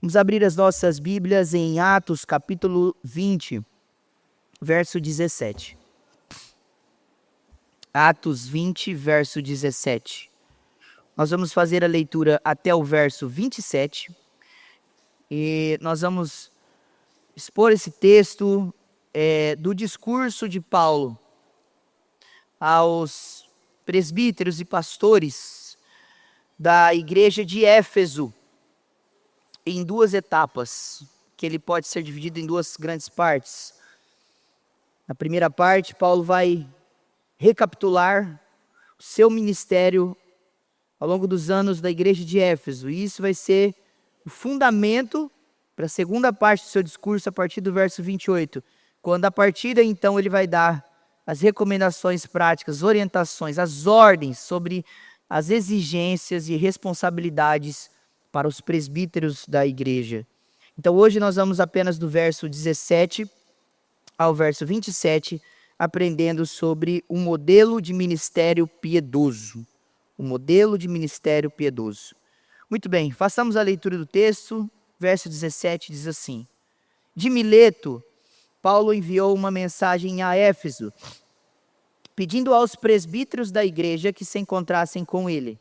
Vamos abrir as nossas Bíblias em Atos, capítulo 20, verso 17. Atos 20, verso 17. Nós vamos fazer a leitura até o verso 27 e nós vamos expor esse texto do discurso de Paulo aos presbíteros e pastores da igreja de Éfeso, em duas etapas, que ele pode ser dividido em duas grandes partes. Na primeira parte, Paulo vai recapitular o seu ministério ao longo dos anos da igreja de Éfeso, e isso vai ser o fundamento para a segunda parte do seu discurso, a partir do verso 28, quando a partir daí, então, ele vai dar as recomendações práticas, orientações, as ordens sobre as exigências e responsabilidades para os presbíteros da igreja. Então hoje nós vamos apenas do verso 17 ao verso 27, aprendendo sobre um modelo de ministério piedoso. O modelo de ministério piedoso. Muito bem, façamos a leitura do texto. Verso 17 diz assim: De Mileto, Paulo enviou uma mensagem a Éfeso, pedindo aos presbíteros da igreja que se encontrassem com ele.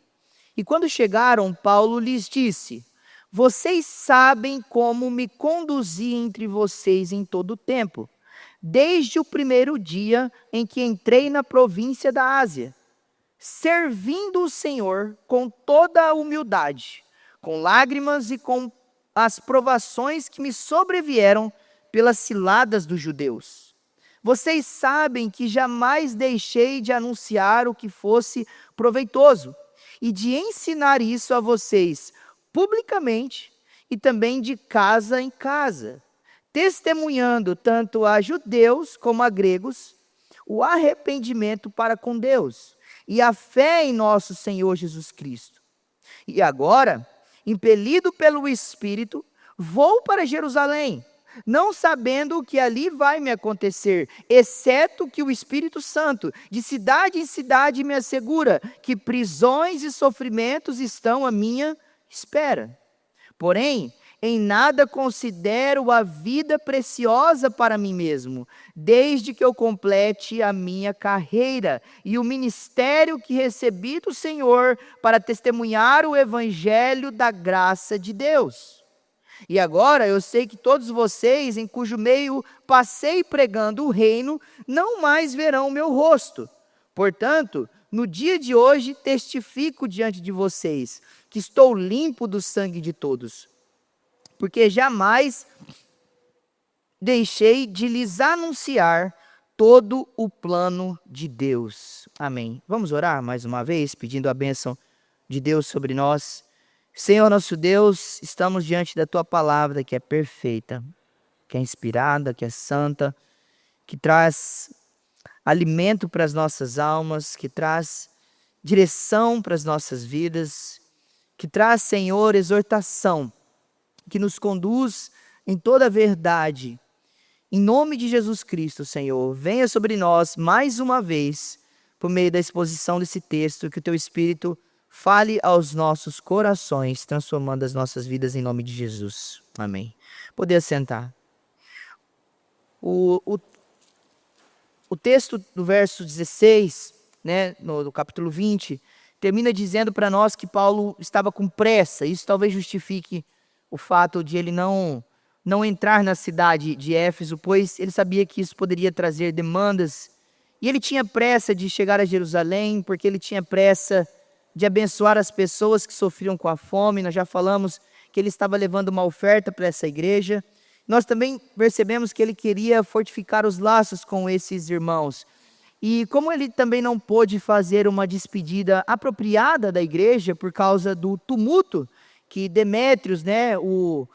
E quando chegaram, Paulo lhes disse: Vocês sabem como me conduzi entre vocês em todo o tempo, desde o primeiro dia em que entrei na província da Ásia, servindo o Senhor com toda a humildade, com lágrimas e com as provações que me sobrevieram pelas ciladas dos judeus. Vocês sabem que jamais deixei de anunciar o que fosse proveitoso, e de ensinar isso a vocês publicamente e também de casa em casa, testemunhando tanto a judeus como a gregos o arrependimento para com Deus e a fé em nosso Senhor Jesus Cristo. E agora, impelido pelo Espírito, vou para Jerusalém, não sabendo o que ali vai me acontecer, exceto que o Espírito Santo, de cidade em cidade, me assegura que prisões e sofrimentos estão à minha espera. Porém, em nada considero a vida preciosa para mim mesmo, desde que eu complete a minha carreira e o ministério que recebi do Senhor para testemunhar o evangelho da graça de Deus. E agora eu sei que todos vocês, em cujo meio passei pregando o reino, não mais verão o meu rosto. Portanto, no dia de hoje testifico diante de vocês que estou limpo do sangue de todos, porque jamais deixei de lhes anunciar todo o plano de Deus. Amém. Vamos orar mais uma vez, pedindo a bênção de Deus sobre nós. Senhor nosso Deus, estamos diante da Tua palavra que é perfeita, que é inspirada, que é santa, que traz alimento para as nossas almas, que traz direção para as nossas vidas, que traz, Senhor, exortação, que nos conduz em toda a verdade. Em nome de Jesus Cristo, Senhor, venha sobre nós mais uma vez, por meio da exposição desse texto, que o Teu Espírito fale aos nossos corações, transformando as nossas vidas em nome de Jesus. Amém. Poder sentar. O texto do verso 16, no capítulo 20, termina dizendo para nós que Paulo estava com pressa. Isso talvez justifique o fato de ele não entrar na cidade de Éfeso, pois ele sabia que isso poderia trazer demandas. E ele tinha pressa de chegar a Jerusalém, porque ele tinha pressa de abençoar as pessoas que sofriam com a fome. Nós já falamos que ele estava levando uma oferta para essa igreja. Nós também percebemos que ele queria fortificar os laços com esses irmãos. E como ele também não pôde fazer uma despedida apropriada da igreja por causa do tumulto que Demétrios, o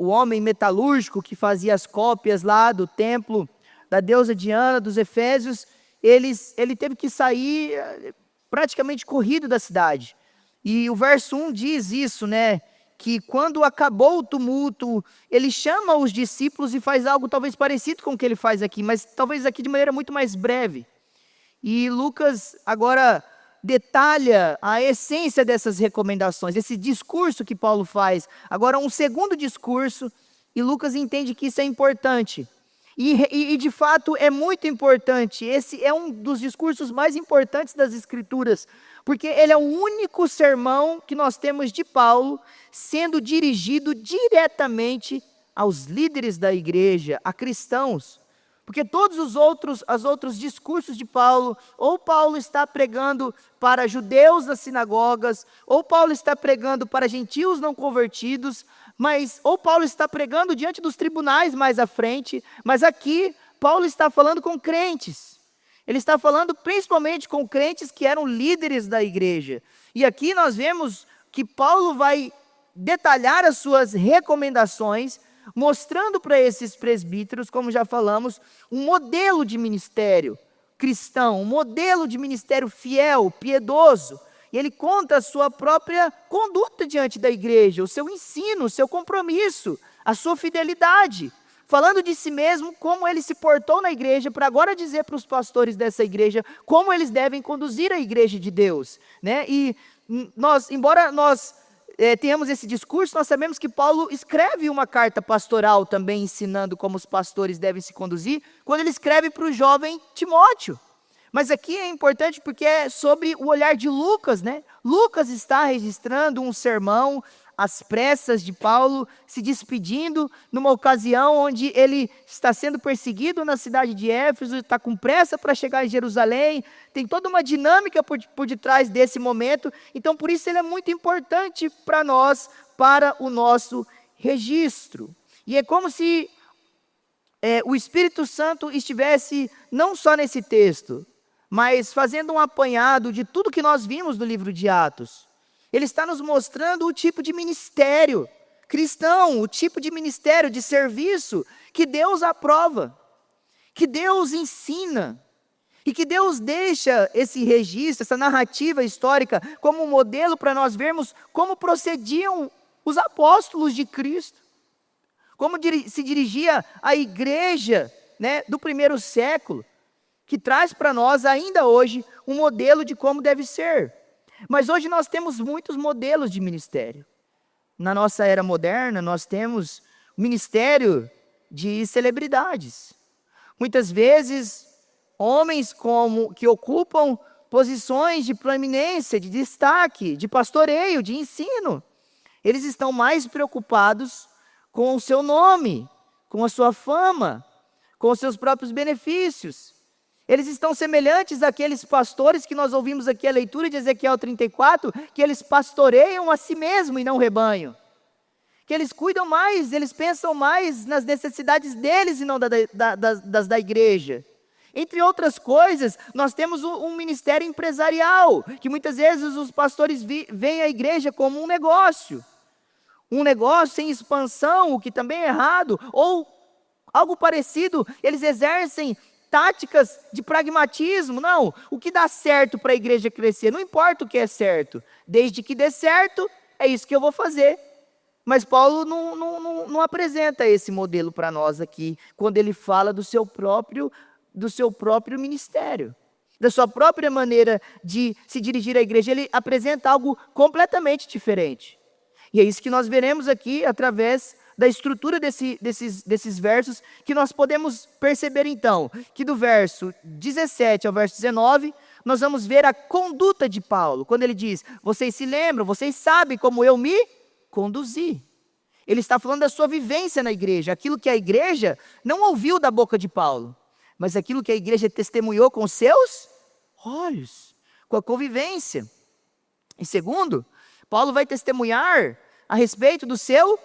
homem metalúrgico que fazia as cópias lá do templo da deusa Diana, dos Efésios, ele teve que sair praticamente corrido da cidade. E o verso 1 diz isso, que quando acabou o tumulto, ele chama os discípulos e faz algo talvez parecido com o que ele faz aqui, mas talvez aqui de maneira muito mais breve. E Lucas agora detalha a essência dessas recomendações, esse discurso que Paulo faz. Agora, um segundo discurso, e Lucas entende que isso é importante. E de fato é muito importante. Esse é um dos discursos mais importantes das Escrituras, porque ele é o único sermão que nós temos de Paulo sendo dirigido diretamente aos líderes da igreja, a cristãos. Porque todos os outros discursos de Paulo, ou Paulo está pregando para judeus nas sinagogas, ou Paulo está pregando para gentios não convertidos, ou Paulo está pregando diante dos tribunais mais à frente, mas aqui Paulo está falando com crentes. Ele está falando principalmente com crentes que eram líderes da igreja. E aqui nós vemos que Paulo vai detalhar as suas recomendações, mostrando para esses presbíteros, como já falamos, um modelo de ministério cristão, um modelo de ministério fiel, piedoso. E ele conta a sua própria conduta diante da igreja, o seu ensino, o seu compromisso, a sua fidelidade, falando de si mesmo, como ele se portou na igreja, para agora dizer para os pastores dessa igreja como eles devem conduzir a igreja de Deus, né? E embora nós tenhamos esse discurso, nós sabemos que Paulo escreve uma carta pastoral também ensinando como os pastores devem se conduzir, quando ele escreve para o jovem Timóteo. Mas aqui é importante porque é sobre o olhar de Lucas, né? Lucas está registrando um sermão às pressas de Paulo, se despedindo numa ocasião onde ele está sendo perseguido na cidade de Éfeso, está com pressa para chegar em Jerusalém, tem toda uma dinâmica por detrás desse momento, então por isso ele é muito importante para nós, para o nosso registro. E é como se o Espírito Santo estivesse não só nesse texto, mas fazendo um apanhado de tudo que nós vimos no livro de Atos. Ele está nos mostrando o tipo de ministério cristão, o tipo de ministério, de serviço que Deus aprova, que Deus ensina, e que Deus deixa esse registro, essa narrativa histórica como um modelo para nós vermos como procediam os apóstolos de Cristo, como se dirigia a igreja, né, do primeiro século, que traz para nós ainda hoje um modelo de como deve ser. Mas hoje nós temos muitos modelos de ministério. Na nossa era moderna, nós temos o ministério de celebridades. Muitas vezes, homens que ocupam posições de proeminência, de destaque, de pastoreio, de ensino. Eles estão mais preocupados com o seu nome, com a sua fama, com os seus próprios benefícios. Eles estão semelhantes àqueles pastores que nós ouvimos aqui a leitura de Ezequiel 34, que eles pastoreiam a si mesmo e não o rebanho. Que eles cuidam mais, eles pensam mais nas necessidades deles e não das da igreja. Entre outras coisas, nós temos um ministério empresarial, que muitas vezes os pastores veem a igreja como um negócio sem expansão, o que também é errado, ou algo parecido, eles exercem táticas de pragmatismo. Não, o que dá certo para a igreja crescer, não importa o que é certo, desde que dê certo, é isso que eu vou fazer. Mas Paulo não apresenta esse modelo para nós aqui, quando ele fala do seu próprio ministério, da sua própria maneira de se dirigir à igreja. Ele apresenta algo completamente diferente. E é isso que nós veremos aqui através da estrutura desses versos, que nós podemos perceber então, que do verso 17 ao verso 19, nós vamos ver a conduta de Paulo, quando ele diz, vocês se lembram, vocês sabem como eu me conduzi. Ele está falando da sua vivência na igreja, aquilo que a igreja não ouviu da boca de Paulo, mas aquilo que a igreja testemunhou com seus olhos, com a convivência. E segundo, Paulo vai testemunhar a respeito do seu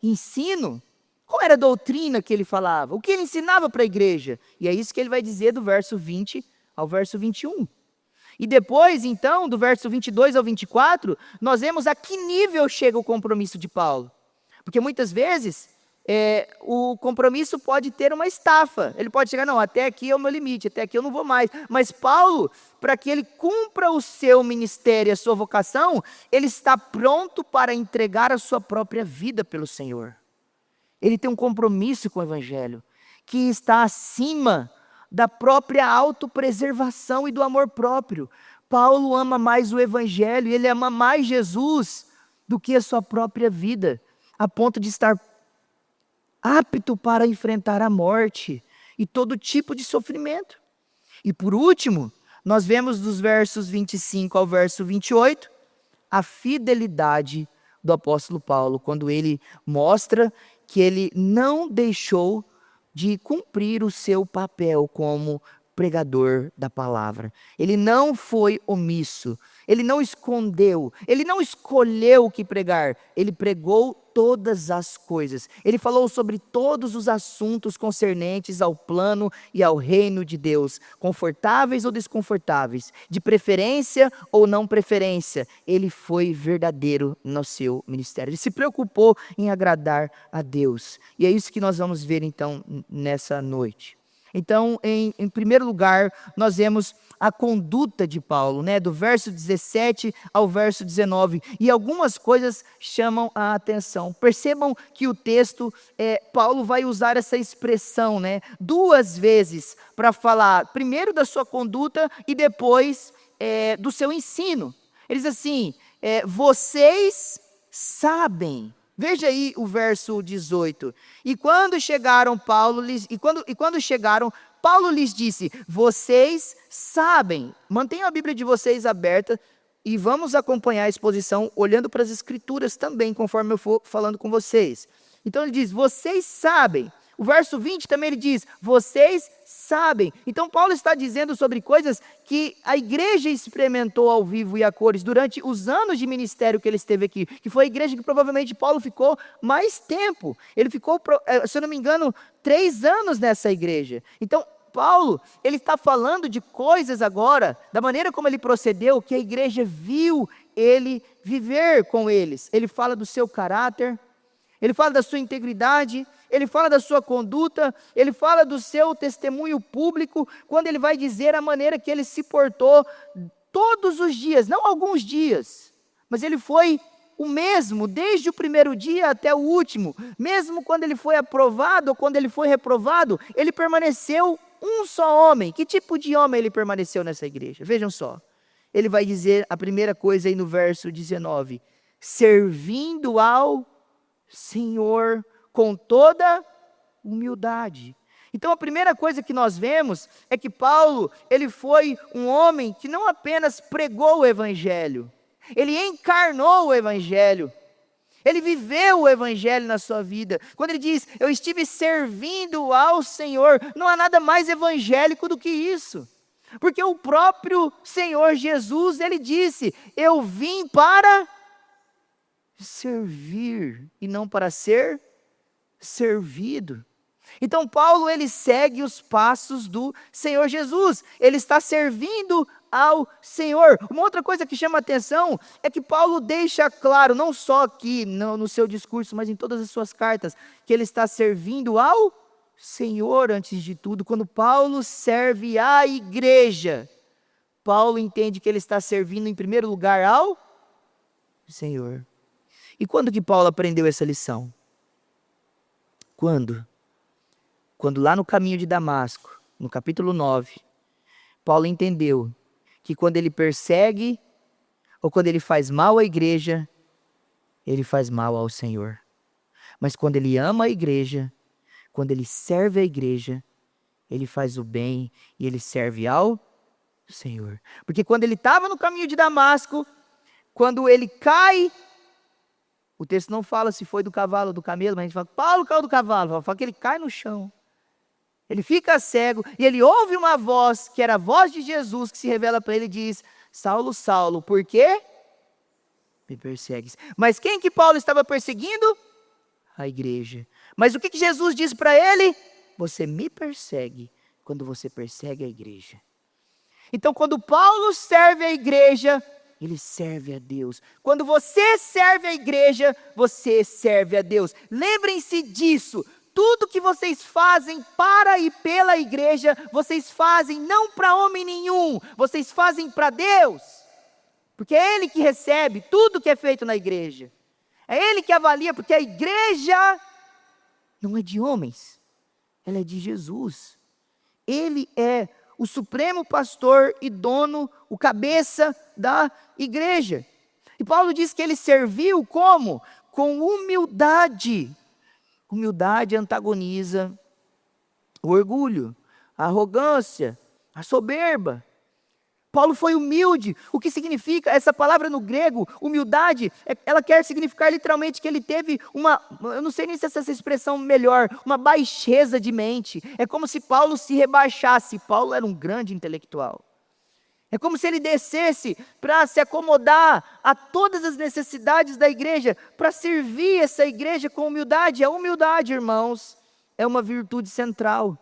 ensino. Qual era a doutrina que ele falava? O que ele ensinava para a igreja? E é isso que ele vai dizer do verso 20 ao verso 21. E depois, então, do verso 22 ao 24, nós vemos a que nível chega o compromisso de Paulo. Porque muitas vezes, o compromisso pode ter uma estafa. Ele pode chegar, não, até aqui é o meu limite, até aqui eu não vou mais. Mas Paulo, para que ele cumpra o seu ministério, a sua vocação, ele está pronto para entregar a sua própria vida pelo Senhor. Ele tem um compromisso com o Evangelho, que está acima da própria autopreservação e do amor próprio. Paulo ama mais o evangelho, ele ama mais Jesus do que a sua própria vida, a ponto de estar apto para enfrentar a morte e todo tipo de sofrimento. E por último, nós vemos dos versos 25 ao verso 28, a fidelidade do apóstolo Paulo, quando ele mostra que ele não deixou de cumprir o seu papel como pregador da palavra. Ele não foi omisso, ele não escondeu, ele não escolheu o que pregar, ele pregou todas as coisas. Ele falou sobre todos os assuntos concernentes ao plano e ao reino de Deus, confortáveis ou desconfortáveis, de preferência ou não preferência. Ele foi verdadeiro no seu ministério. Ele se preocupou em agradar a Deus. E é isso que nós vamos ver então nessa noite. Então, em primeiro lugar, nós vemos a conduta de Paulo, né, do verso 17 ao verso 19, e algumas coisas chamam a atenção. Percebam que o texto, Paulo vai usar essa expressão, né, duas vezes, para falar primeiro da sua conduta e depois do seu ensino. Ele diz assim, vocês sabem. Veja aí o verso 18. E quando chegaram, Paulo lhes disse: vocês sabem. Mantenham a Bíblia de vocês aberta e vamos acompanhar a exposição olhando para as Escrituras também, conforme eu for falando com vocês. Então ele diz: vocês sabem. O verso 20 também ele diz: vocês sabem. Então Paulo está dizendo sobre coisas que a igreja experimentou ao vivo e a cores durante os anos de ministério que ele esteve aqui, que foi a igreja que provavelmente Paulo ficou mais tempo. Ele ficou, se eu não me engano, 3 anos nessa igreja. Então Paulo, ele está falando de coisas agora, da maneira como ele procedeu, que a igreja viu ele viver com eles. Ele fala do seu caráter, ele fala da sua integridade, ele fala da sua conduta, ele fala do seu testemunho público, quando ele vai dizer a maneira que ele se portou todos os dias, não alguns dias, mas ele foi o mesmo, desde o primeiro dia até o último, mesmo quando ele foi aprovado ou quando ele foi reprovado, ele permaneceu um só homem. Que tipo de homem ele permaneceu nessa igreja? Vejam só, ele vai dizer a primeira coisa aí no verso 19, servindo ao Senhor com toda humildade. Então a primeira coisa que nós vemos é que Paulo, ele foi um homem que não apenas pregou o evangelho, ele encarnou o evangelho, ele viveu o evangelho na sua vida. Quando ele diz, eu estive servindo ao Senhor, não há nada mais evangélico do que isso. Porque o próprio Senhor Jesus, ele disse, eu vim para servir e não para ser servido. Então Paulo, ele segue os passos do Senhor Jesus, ele está servindo ao Senhor. Uma outra coisa que chama a atenção é que Paulo deixa claro, não só aqui no seu discurso, mas em todas as suas cartas, que ele está servindo ao Senhor antes de tudo. Quando Paulo serve à igreja, Paulo entende que ele está servindo em primeiro lugar ao Senhor. E quando que Paulo aprendeu essa lição? Quando? Quando lá no caminho de Damasco, no capítulo 9, Paulo entendeu que quando ele persegue ou quando ele faz mal à igreja, ele faz mal ao Senhor. Mas quando ele ama a igreja, quando ele serve a igreja, ele faz o bem e ele serve ao Senhor. Porque quando ele estava no caminho de Damasco, quando ele cai, o texto não fala se foi do cavalo ou do camelo, mas a gente fala, Paulo caiu do cavalo, fala que ele cai no chão. Ele fica cego e ele ouve uma voz, que era a voz de Jesus, que se revela para ele e diz, Saulo, Saulo, por quê me persegues? Mas quem que Paulo estava perseguindo? A igreja. Mas o que que Jesus diz para ele? Você me persegue quando você persegue a igreja. Então quando Paulo serve a igreja, ele serve a Deus. Quando você serve a igreja, você serve a Deus. Lembrem-se disso. Tudo que vocês fazem para e pela igreja, vocês fazem não para homem nenhum, vocês fazem para Deus. Porque é Ele que recebe tudo que é feito na igreja. É Ele que avalia, porque a igreja não é de homens, ela é de Jesus. Ele é o supremo pastor e dono, o cabeça da igreja. E Paulo diz que ele serviu como? Com humildade. Humildade antagoniza o orgulho, a arrogância, a soberba. Paulo foi humilde. O que significa essa palavra no grego, humildade? Ela quer significar literalmente que ele teve eu não sei nem se essa expressão melhor, uma baixeza de mente. É como se Paulo se rebaixasse. Paulo era um grande intelectual. É como se ele descesse para se acomodar a todas as necessidades da igreja, para servir essa igreja com humildade. A humildade, irmãos, é uma virtude central.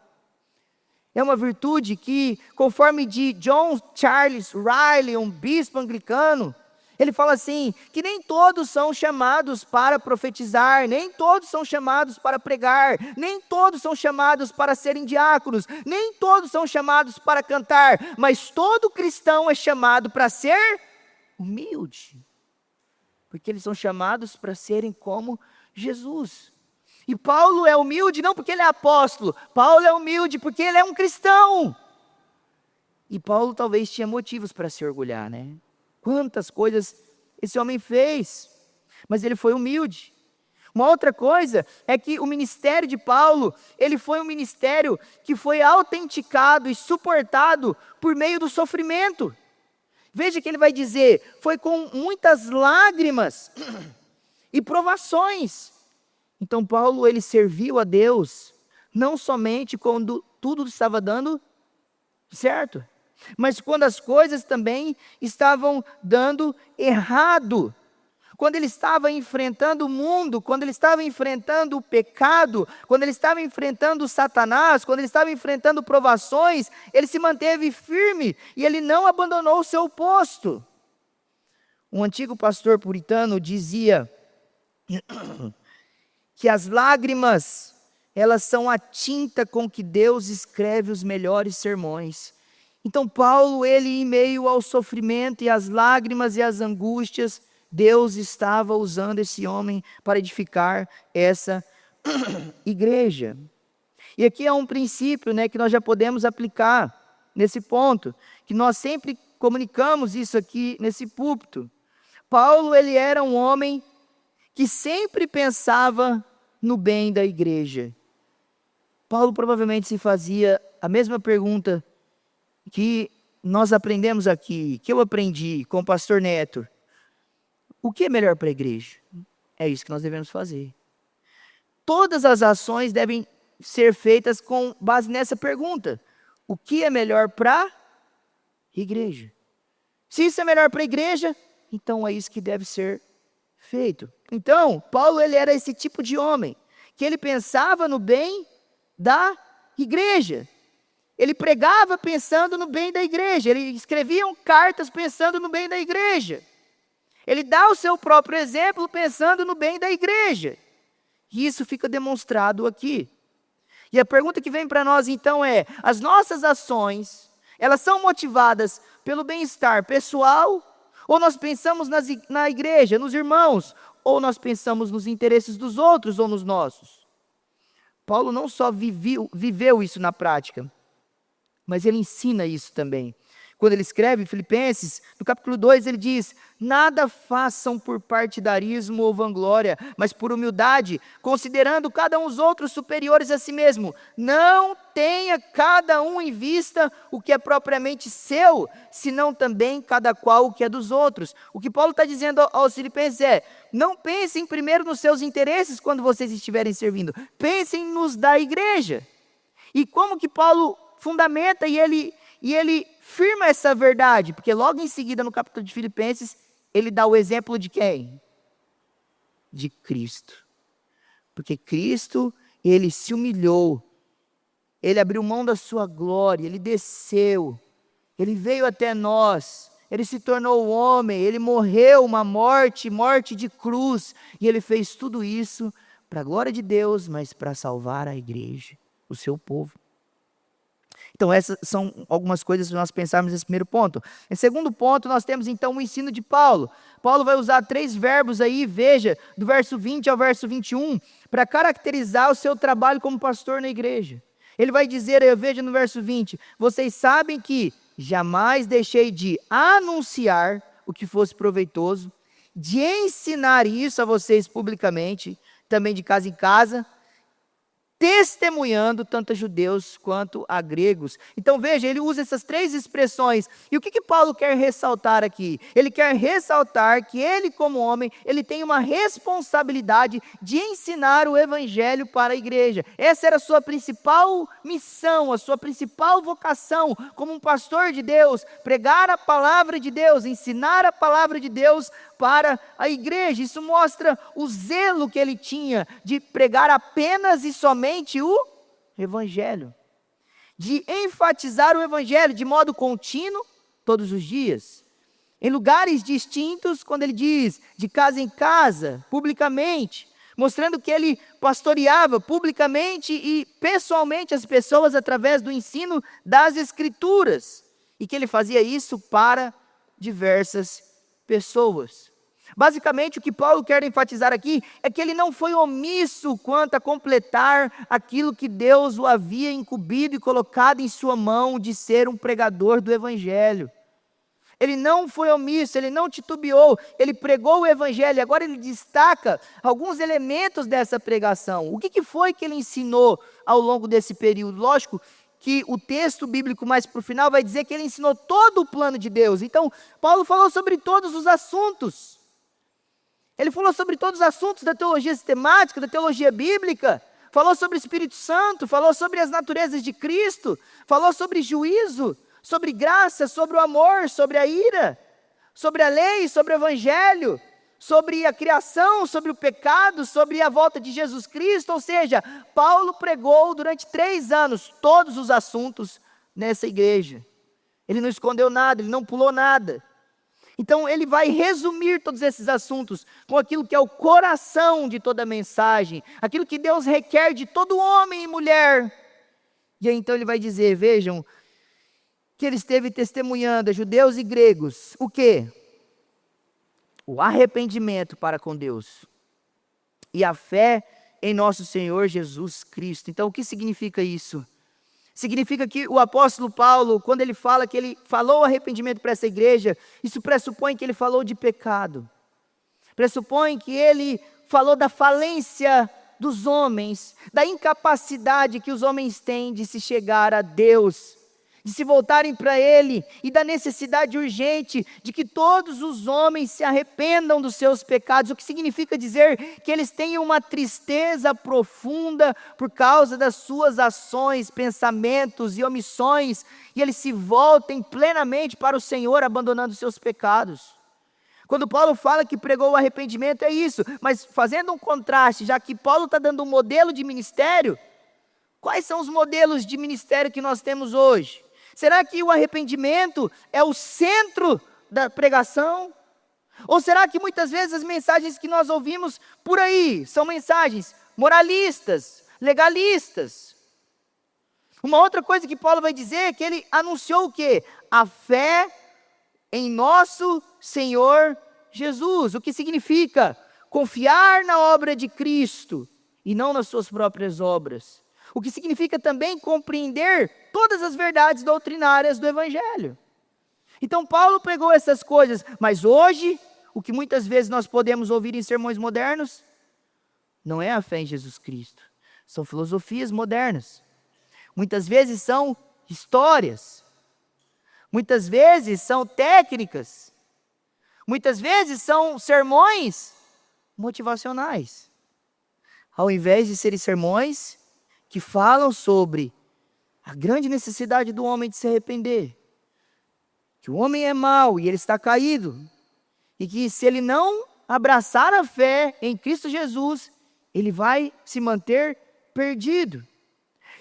É uma virtude que, conforme de John Charles Riley, um bispo anglicano, ele fala assim, que nem todos são chamados para profetizar, nem todos são chamados para pregar, nem todos são chamados para serem diáconos, nem todos são chamados para cantar, mas todo cristão é chamado para ser humilde, porque eles são chamados para serem como Jesus. E Paulo é humilde não porque ele é apóstolo, Paulo é humilde porque ele é um cristão. E Paulo talvez tinha motivos para se orgulhar, né? Quantas coisas esse homem fez, mas ele foi humilde. Uma outra coisa é que o ministério de Paulo, ele foi um ministério que foi autenticado e suportado por meio do sofrimento. Veja que ele vai dizer, foi com muitas lágrimas e provações. Então Paulo, ele serviu a Deus, não somente quando tudo estava dando certo, mas quando as coisas também estavam dando errado. Quando ele estava enfrentando o mundo, quando ele estava enfrentando o pecado, quando ele estava enfrentando Satanás, quando ele estava enfrentando provações, ele se manteve firme e ele não abandonou o seu posto. Um antigo pastor puritano dizia que as lágrimas, elas são a tinta com que Deus escreve os melhores sermões. Então Paulo, ele em meio ao sofrimento e às lágrimas e às angústias, Deus estava usando esse homem para edificar essa igreja. E aqui é um princípio, né, que nós já podemos aplicar nesse ponto, que nós sempre comunicamos isso aqui nesse púlpito. Paulo, ele era um homem que sempre pensava no bem da igreja. Paulo provavelmente se fazia a mesma pergunta que nós aprendemos aqui, que eu aprendi com o pastor Neto. O que é melhor para a igreja? É isso que nós devemos fazer. Todas as ações devem ser feitas com base nessa pergunta. O que é melhor para a igreja? Se isso é melhor para a igreja, então é isso que deve ser feito. Então, Paulo, ele era esse tipo de homem, que ele pensava no bem da igreja. Ele pregava pensando no bem da igreja, ele escrevia cartas pensando no bem da igreja. Ele dá o seu próprio exemplo pensando no bem da igreja. E isso fica demonstrado aqui. E a pergunta que vem para nós então é, as nossas ações, elas são motivadas pelo bem-estar pessoal, ou nós pensamos na igreja, nos irmãos, ou nós pensamos nos interesses dos outros ou nos nossos? Paulo não só viveu isso na prática, mas ele ensina isso também. Quando ele escreve Filipenses, no capítulo 2, ele diz, nada façam por partidarismo ou vanglória, mas por humildade, considerando cada um os outros superiores a si mesmo. Não tenha cada um em vista o que é propriamente seu, senão também cada qual o que é dos outros. O que Paulo está dizendo aos Filipenses é, não pensem primeiro nos seus interesses quando vocês estiverem servindo, pensem nos da igreja. E como que Paulo fundamenta e ele firma essa verdade? Porque logo em seguida, no capítulo de Filipenses, ele dá o exemplo de quem? De Cristo. Porque Cristo, ele se humilhou, ele abriu mão da sua glória, ele desceu, ele veio até nós, ele se tornou homem, ele morreu uma morte de cruz, e ele fez tudo isso para a glória de Deus, mas para salvar a igreja, o seu povo. Então essas são algumas coisas que nós pensarmos nesse primeiro ponto. Em segundo ponto, nós temos então o ensino de Paulo. Paulo vai usar 3 verbos aí, veja, do verso 20 ao verso 21, para caracterizar o seu trabalho como pastor na igreja. Ele vai dizer, eu vejo no verso 20, vocês sabem que jamais deixei de anunciar o que fosse proveitoso, de ensinar isso a vocês publicamente, também de casa em casa, testemunhando tanto a judeus quanto a gregos. Então veja, ele usa essas três expressões. E o que Paulo quer ressaltar aqui? Ele quer ressaltar que ele, como homem, ele tem uma responsabilidade de ensinar o evangelho para a igreja. Essa era a sua principal missão, a sua principal vocação como um pastor de Deus, pregar a palavra de Deus, ensinar a palavra de Deus para a igreja. Isso mostra o zelo que ele tinha de pregar apenas e somente o evangelho, de enfatizar o evangelho de modo contínuo, todos os dias, em lugares distintos, quando ele diz de casa em casa, publicamente, mostrando que ele pastoreava publicamente e pessoalmente as pessoas através do ensino das Escrituras, e que ele fazia isso para diversas pessoas. Basicamente, o que Paulo quer enfatizar aqui é que ele não foi omisso quanto a completar aquilo que Deus o havia incumbido e colocado em sua mão de ser um pregador do evangelho. Ele não foi omisso, ele não titubeou, ele pregou o evangelho. Agora ele destaca alguns elementos dessa pregação. O que foi que ele ensinou ao longo desse período? Lógico que o texto bíblico mais para o final vai dizer que ele ensinou todo o plano de Deus. Então, Paulo falou sobre todos os assuntos. Ele falou sobre todos os assuntos da teologia sistemática, da teologia bíblica, falou sobre o Espírito Santo, falou sobre as naturezas de Cristo, falou sobre juízo, sobre graça, sobre o amor, sobre a ira, sobre a lei, sobre o evangelho, sobre a criação, sobre o pecado, sobre a volta de Jesus Cristo. Ou seja, Paulo pregou durante 3 anos todos os assuntos nessa igreja. Ele não escondeu nada, ele não pulou nada. Então ele vai resumir todos esses assuntos com aquilo que é o coração de toda a mensagem, aquilo que Deus requer de todo homem e mulher. E aí então ele vai dizer, vejam, que ele esteve testemunhando a judeus e gregos, o quê? O arrependimento para com Deus e a fé em nosso Senhor Jesus Cristo. Então o que significa isso? Significa que o apóstolo Paulo, quando ele fala que ele falou arrependimento para essa igreja, isso pressupõe que ele falou de pecado. Pressupõe que ele falou da falência dos homens, da incapacidade que os homens têm de se chegar a Deus, de se voltarem para Ele, e da necessidade urgente de que todos os homens se arrependam dos seus pecados, o que significa dizer que eles têm uma tristeza profunda por causa das suas ações, pensamentos e omissões, e eles se voltem plenamente para o Senhor, abandonando seus pecados. Quando Paulo fala que pregou o arrependimento, é isso, mas fazendo um contraste, já que Paulo está dando um modelo de ministério, quais são os modelos de ministério que nós temos hoje? Será que o arrependimento é o centro da pregação? Ou será que muitas vezes as mensagens que nós ouvimos por aí são mensagens moralistas, legalistas? Uma outra coisa que Paulo vai dizer é que ele anunciou o quê? A fé em nosso Senhor Jesus. O que significa? Confiar na obra de Cristo e não nas suas próprias obras. O que significa também compreender todas as verdades doutrinárias do Evangelho. Então Paulo pregou essas coisas, mas hoje, o que muitas vezes nós podemos ouvir em sermões modernos, não é a fé em Jesus Cristo, são filosofias modernas. Muitas vezes são histórias, muitas vezes são técnicas, muitas vezes são sermões motivacionais, ao invés de serem sermões que falam sobre a grande necessidade do homem de se arrepender, que o homem é mau e ele está caído, e que se ele não abraçar a fé em Cristo Jesus, ele vai se manter perdido.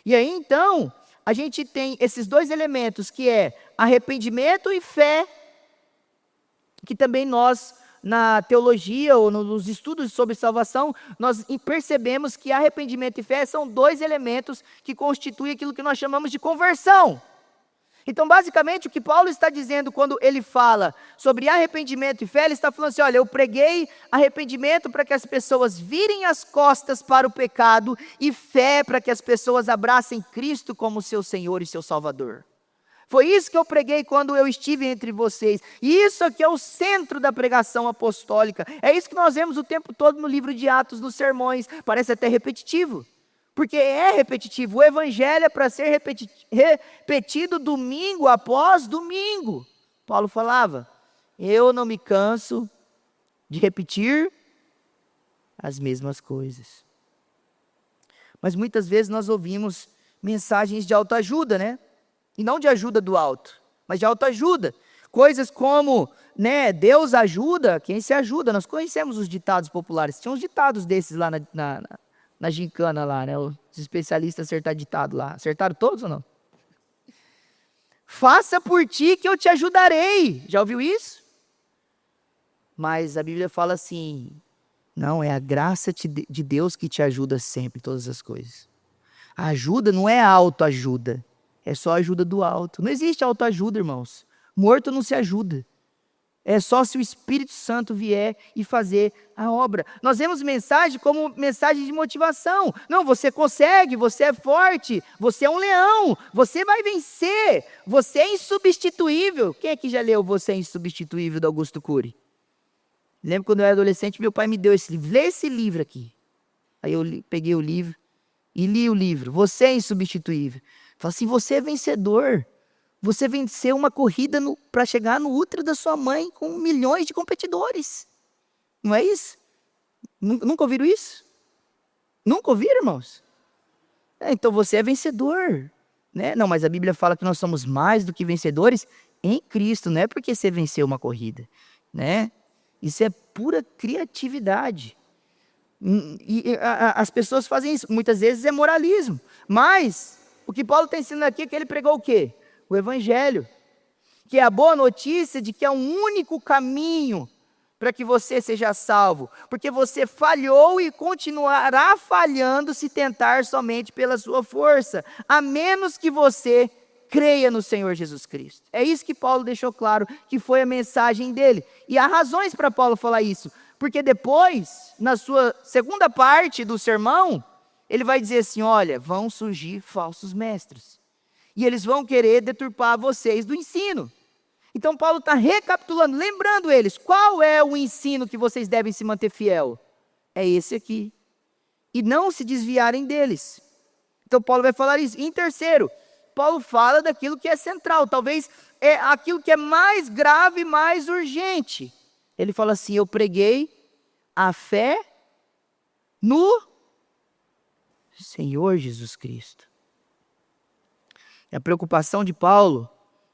E aí então, a gente tem esses dois elementos, que é arrependimento e fé, que também nós, na teologia ou nos estudos sobre salvação, nós percebemos que arrependimento e fé são dois elementos que constituem aquilo que nós chamamos de conversão. Então, basicamente, o que Paulo está dizendo quando ele fala sobre arrependimento e fé, ele está falando assim, olha, eu preguei arrependimento para que as pessoas virem as costas para o pecado e fé para que as pessoas abracem Cristo como seu Senhor e seu Salvador. Foi isso que eu preguei quando eu estive entre vocês. E isso aqui é o centro da pregação apostólica. É isso que nós vemos o tempo todo no livro de Atos, nos sermões. Parece até repetitivo. Porque é repetitivo. O evangelho é para ser repetido domingo após domingo. Paulo falava, eu não me canso de repetir as mesmas coisas. Mas muitas vezes nós ouvimos mensagens de autoajuda, né? E não de ajuda do alto, mas de autoajuda. Coisas como, né, Deus ajuda quem se ajuda. Nós conhecemos os ditados populares. Tinha uns ditados desses lá na gincana lá, né? Os especialistas acertaram ditado lá. Acertaram todos ou não? Faça por ti que eu te ajudarei. Já ouviu isso? Mas a Bíblia fala assim, não, é a graça de Deus que te ajuda sempre, todas as coisas. A ajuda não é autoajuda. É só a ajuda do alto. Não existe autoajuda, irmãos. Morto não se ajuda. É só se o Espírito Santo vier e fazer a obra. Nós vemos mensagem como mensagem de motivação. Não, você consegue, você é forte, você é um leão, você vai vencer, você é insubstituível. Quem aqui já leu Você é Insubstituível, do Augusto Cury? Lembro quando eu era adolescente, meu pai me deu esse livro. Lê esse livro aqui. Aí eu peguei o livro e li o livro. Você é insubstituível. Fala assim, você é vencedor. Você venceu uma corrida para chegar no útero da sua mãe com milhões de competidores. Não é isso? Nunca ouviram isso? Nunca ouviram, irmãos? Então você é vencedor. Né? Não, mas a Bíblia fala que nós somos mais do que vencedores em Cristo. Não é porque você venceu uma corrida. Né? Isso é pura criatividade. E as pessoas fazem isso. Muitas vezes é moralismo. Mas o que Paulo está ensinando aqui é que ele pregou o quê? O evangelho. Que é a boa notícia de que é um único caminho para que você seja salvo. Porque você falhou e continuará falhando se tentar somente pela sua força. A menos que você creia no Senhor Jesus Cristo. É isso que Paulo deixou claro, que foi a mensagem dele. E há razões para Paulo falar isso. Porque depois, na sua segunda parte do sermão, ele vai dizer assim, olha, vão surgir falsos mestres. E eles vão querer deturpar vocês do ensino. Então Paulo está recapitulando, lembrando eles, qual é o ensino que vocês devem se manter fiel? É esse aqui. E não se desviarem deles. Então Paulo vai falar isso. E em terceiro, Paulo fala daquilo que é central, talvez é aquilo que é mais grave, mais urgente. Ele fala assim, eu preguei a fé no Senhor Jesus Cristo. A preocupação de Paulo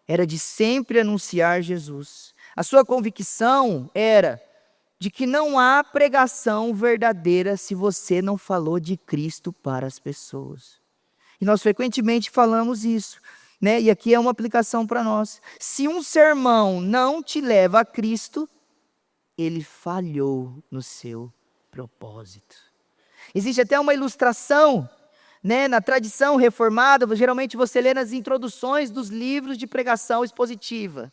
era de sempre anunciar Jesus. A sua convicção era de que não há pregação verdadeira se você não falou de Cristo para as pessoas. E nós frequentemente falamos isso, né? E aqui é uma aplicação para nós. Se um sermão não te leva a Cristo, ele falhou no seu propósito. Existe até uma ilustração, né, na tradição reformada, geralmente você lê nas introduções dos livros de pregação expositiva,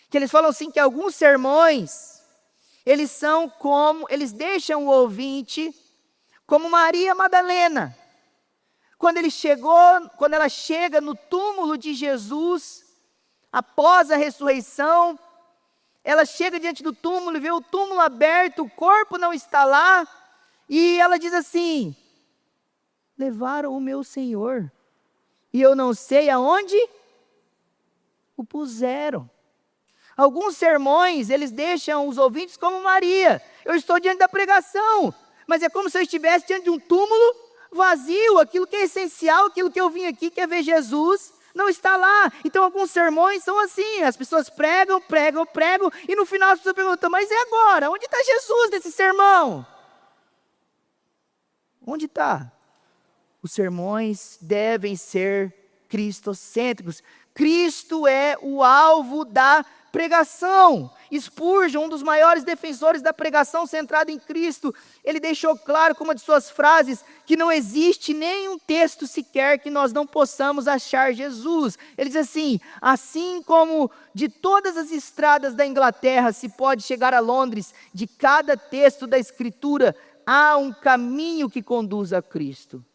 que eles falam assim que alguns sermões, eles deixam o ouvinte como Maria Madalena. Quando ela chega no túmulo de Jesus, após a ressurreição, ela chega diante do túmulo e vê o túmulo aberto, o corpo não está lá, e ela diz assim, levaram o meu Senhor, e eu não sei aonde o puseram. Alguns sermões, eles deixam os ouvintes como Maria. Eu estou diante da pregação, mas é como se eu estivesse diante de um túmulo vazio. Aquilo que é essencial, aquilo que eu vim aqui, que é ver Jesus, não está lá. Então alguns sermões são assim, as pessoas pregam, e no final as pessoas perguntam, mas e agora? Onde está Jesus nesse sermão? Onde está? Os sermões devem ser cristocêntricos. Cristo é o alvo da pregação. Spurgeon, um dos maiores defensores da pregação centrada em Cristo, ele deixou claro com uma de suas frases que não existe nenhum texto sequer que nós não possamos achar Jesus. Ele diz assim como de todas as estradas da Inglaterra se pode chegar a Londres, de cada texto da Escritura há um caminho que conduz a Cristo.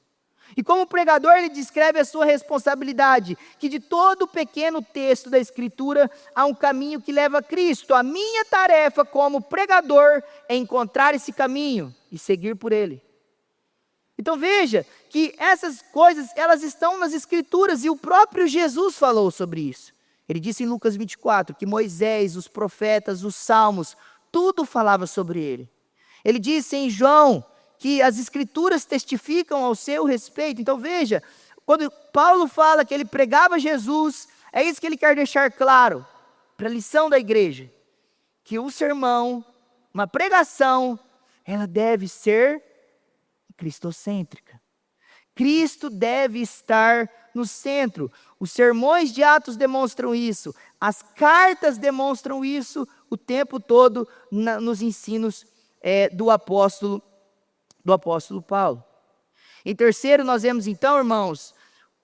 E como pregador, ele descreve a sua responsabilidade, que de todo pequeno texto da Escritura há um caminho que leva a Cristo. A minha tarefa como pregador é encontrar esse caminho e seguir por ele. Então veja que essas coisas, elas estão nas Escrituras, e o próprio Jesus falou sobre isso. Ele disse em Lucas 24 que Moisés, os profetas, os salmos, tudo falava sobre ele. Ele disse em João que as Escrituras testificam ao seu respeito. Então veja, quando Paulo fala que ele pregava Jesus, é isso que ele quer deixar claro para a lição da igreja, que o sermão, uma pregação, ela deve ser cristocêntrica. Cristo deve estar no centro. Os sermões de Atos demonstram isso, as cartas demonstram isso o tempo todo nos ensinos do apóstolo Paulo. Em terceiro, nós vemos então, irmãos,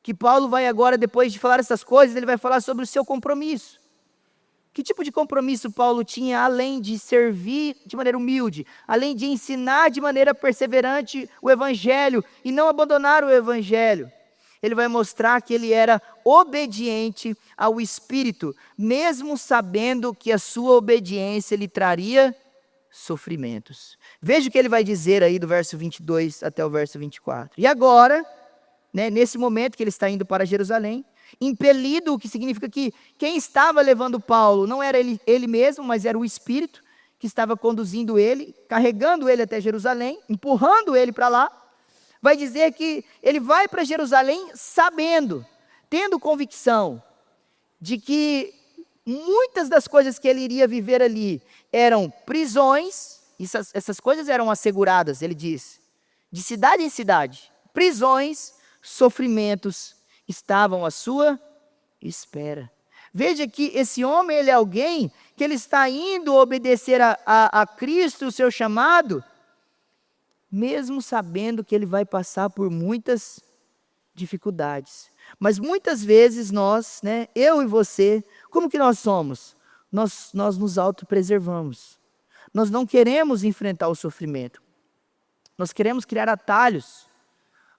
que Paulo vai agora, depois de falar essas coisas, ele vai falar sobre o seu compromisso. Que tipo de compromisso Paulo tinha, além de servir de maneira humilde, além de ensinar de maneira perseverante o Evangelho e não abandonar o Evangelho? Ele vai mostrar que ele era obediente ao Espírito, mesmo sabendo que a sua obediência lhe traria sofrimentos. Veja o que ele vai dizer aí do verso 22 até o verso 24. E agora, nesse momento que ele está indo para Jerusalém, impelido, o que significa que quem estava levando Paulo não era ele mesmo, mas era o Espírito que estava conduzindo ele, carregando ele até Jerusalém, empurrando ele para lá. Vai dizer que ele vai para Jerusalém sabendo, tendo convicção de que muitas das coisas que ele iria viver ali eram prisões, essas coisas eram asseguradas, ele diz, de cidade em cidade. Prisões, sofrimentos estavam à sua espera. Veja que esse homem, ele é alguém que ele está indo obedecer a Cristo, o seu chamado, mesmo sabendo que ele vai passar por muitas dificuldades. Mas muitas vezes nós, eu e você, como que nós somos? Nós nos autopreservamos. Nós não queremos enfrentar o sofrimento. Nós queremos criar atalhos.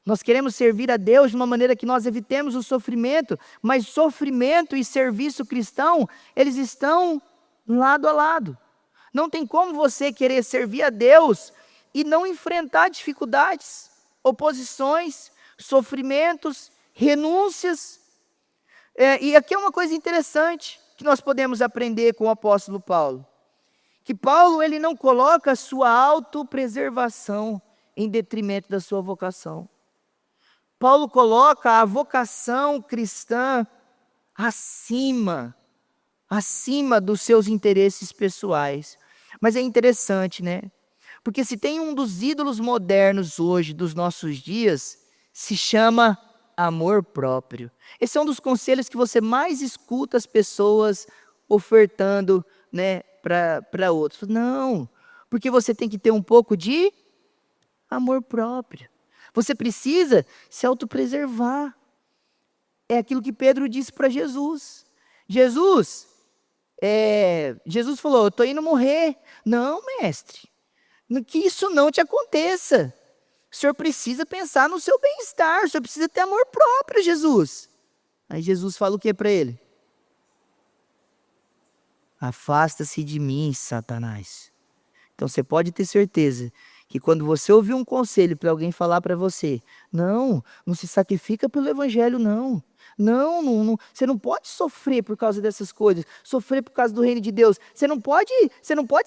Nós queremos servir a Deus de uma maneira que nós evitemos o sofrimento. Mas sofrimento e serviço cristão, eles estão lado a lado. Não tem como você querer servir a Deus e não enfrentar dificuldades, oposições, sofrimentos, renúncias. E aqui é uma coisa interessante que nós podemos aprender com o apóstolo Paulo. Que Paulo, ele não coloca a sua autopreservação em detrimento da sua vocação. Paulo coloca a vocação cristã acima dos seus interesses pessoais. Mas é interessante, Porque se tem um dos ídolos modernos hoje, dos nossos dias, se chama amor próprio. Esse é um dos conselhos que você mais escuta as pessoas ofertando, para outros. Não, porque você tem que ter um pouco de amor próprio. Você precisa se autopreservar. É aquilo que Pedro disse para Jesus. Jesus falou, eu estou indo morrer. Não, mestre, que isso não te aconteça. O senhor precisa pensar no seu bem-estar, o senhor precisa ter amor próprio, Jesus. Aí Jesus fala o que para ele? Afasta-se de mim, Satanás. Então você pode ter certeza que quando você ouvir um conselho para alguém falar para você, não se sacrifica pelo evangelho, não, você não pode sofrer por causa dessas coisas, sofrer por causa do reino de Deus, você não pode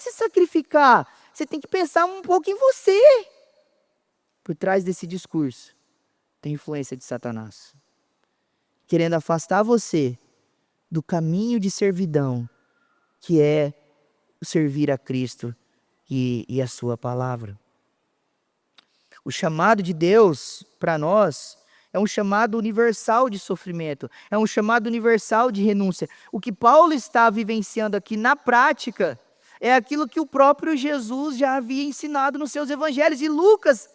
se sacrificar, você tem que pensar um pouco em você. Por trás desse discurso tem influência de Satanás, querendo afastar você do caminho de servidão, que é servir a Cristo e a sua palavra. O chamado de Deus para nós é um chamado universal de sofrimento, é um chamado universal de renúncia. O que Paulo está vivenciando aqui na prática é aquilo que o próprio Jesus já havia ensinado nos seus evangelhos. E Lucas,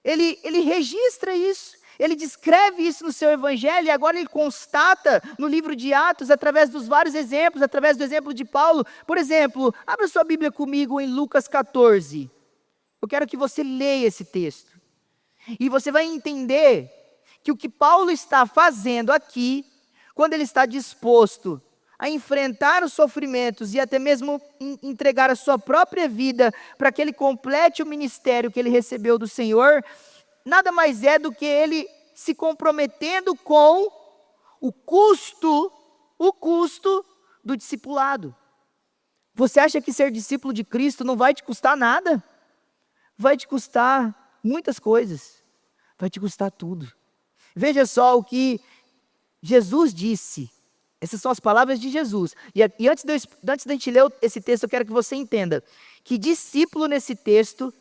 ele registra isso, ele descreve isso no seu evangelho, e agora ele constata no livro de Atos, através dos vários exemplos, através do exemplo de Paulo. Por exemplo, abra sua Bíblia comigo em Lucas 14. Eu quero que você leia esse texto. E você vai entender que o que Paulo está fazendo aqui, quando ele está disposto a enfrentar os sofrimentos e até mesmo entregar a sua própria vida para que ele complete o ministério que ele recebeu do Senhor, nada mais é do que ele se comprometendo com o custo do discipulado. Você acha que ser discípulo de Cristo não vai te custar nada? Vai te custar muitas coisas, vai te custar tudo. Veja só o que Jesus disse, essas são as palavras de Jesus. E antes de a gente ler esse texto, eu quero que você entenda que discípulo nesse texto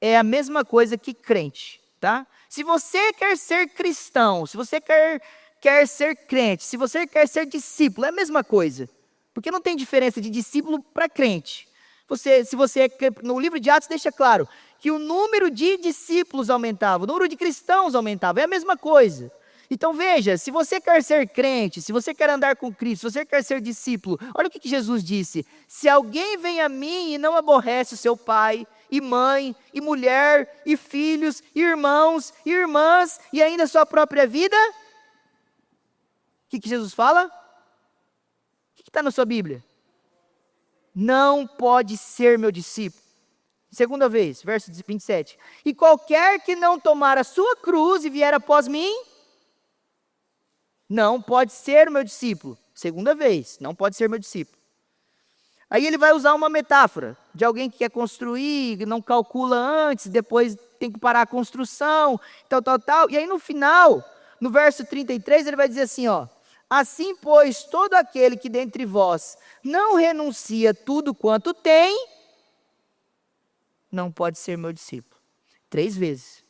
é a mesma coisa que crente, tá? Se você quer ser cristão, se você quer ser crente, se você quer ser discípulo, é a mesma coisa, porque não tem diferença de discípulo para crente. No livro de Atos deixa claro que o número de discípulos aumentava, o número de cristãos aumentava, é a mesma coisa. Então veja, se você quer ser crente, se você quer andar com Cristo, se você quer ser discípulo, olha o que Jesus disse: se alguém vem a mim e não aborrece o seu pai, e mãe, e mulher, e filhos, e irmãos, e irmãs, e ainda a sua própria vida, o que Jesus fala? O que está na sua Bíblia? Não pode ser meu discípulo. Segunda vez, verso 27. E qualquer que não tomar a sua cruz e vier após mim, não pode ser meu discípulo. Segunda vez, não pode ser meu discípulo. Aí ele vai usar uma metáfora de alguém que quer construir, não calcula antes, depois tem que parar a construção, tal. E aí no final, no verso 33, ele vai dizer assim, ó: assim, pois, todo aquele que dentre vós não renuncia tudo quanto tem, não pode ser meu discípulo. 3 vezes.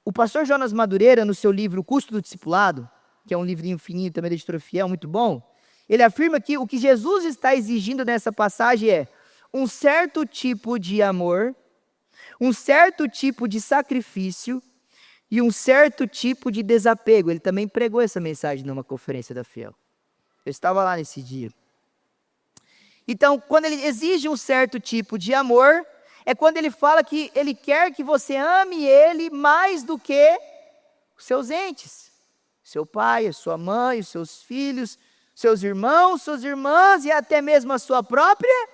O pastor Jonas Madureira, no seu livro O Custo do Discipulado, que é um livrinho fininho também da editora Fiel, muito bom, ele afirma que o que Jesus está exigindo nessa passagem é um certo tipo de amor, um certo tipo de sacrifício e um certo tipo de desapego. Ele também pregou essa mensagem numa conferência da Fiel. Eu estava lá nesse dia. Então, quando ele exige um certo tipo de amor, é quando ele fala que ele quer que você ame ele mais do que os seus entes. Seu pai, a sua mãe, os seus filhos, seus irmãos, suas irmãs e até mesmo a sua própria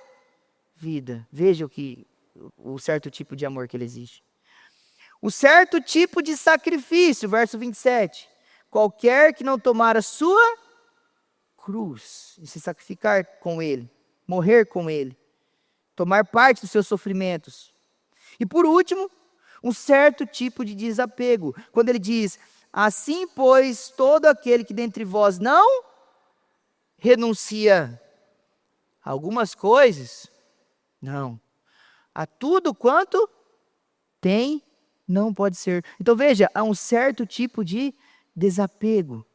vida. Veja o certo tipo de amor que ele exige. O certo tipo de sacrifício, verso 27. Qualquer que não tomar a sua cruz e se sacrificar com ele, morrer com ele, tomar parte dos seus sofrimentos. E por último, um certo tipo de desapego, quando ele diz: assim, pois, todo aquele que dentre vós não renuncia a algumas coisas, não, a tudo quanto tem, não pode ser. Então veja, há um certo tipo de desapego.